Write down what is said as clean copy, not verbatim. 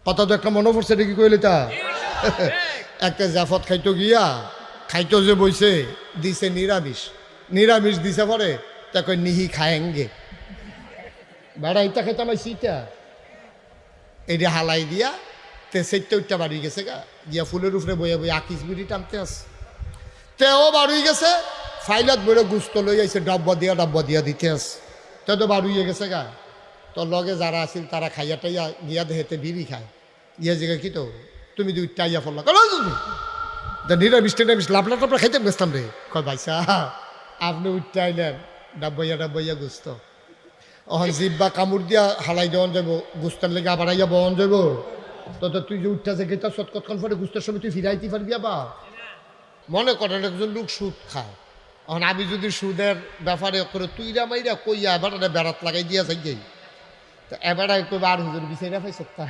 কথা তো একটা মনে পড়ছে এটা কি কইলে তা একটা জাফত খাইতো গিয়া খাইতো যে বইছে দিছে নিরামিষ নিরামিষ দিছে পরে তা কই নিহি খায়েঙ্গে বেড়া ইটা খাইতাম সিটা এইটা হালাই দিয়া তে সেটটা উঠটা বাড়ি গেছে গা গিয়া ফুলের উপরে বইয়া বইয়া আকিস বিড়ি টানতে আস তেও বাড়ি গেছে ফাইলত বইরে গুস্ত লই আইছে ডাব্বা দিয়া দিতে আস তে তো বাড়িয়ে গেছে গা তোর লগে যারা আছিল তারা খাইয়া টাইয়া গিয়া দেহেতে বিড়ি খায় গিয়া জিগা কি তো তুমি দুই টাইয়া ফেললা কেন নিরামিষ টিরামিষ লাপলা টাপলা খাইতে গেছতাম রে কয় ভাইসা আপনি উঠতে আইলেন ডাব্বাইয়া গুস্ত অহন জিব্বা কামড় দিয়া হালাই দেওয়ান যাব গুস্তার লেগে আবার আইয়া বহন যাব তো তুই যে উঠতে যে গেতা সৎকতক্ষণ পরে গুস্তার সময় তুই ফিরাইতে পারবি আবার মনে করেন একজন লোক সুদ খায় এখন আমি যদি সুদের ব্যাপারে করে তুইরা মাইরা কইয়া এবার বেড়াত লাগাই দিয়া যাই যাই তো এবার কইবা আর হুজুর বিচাইরা পাইছ তা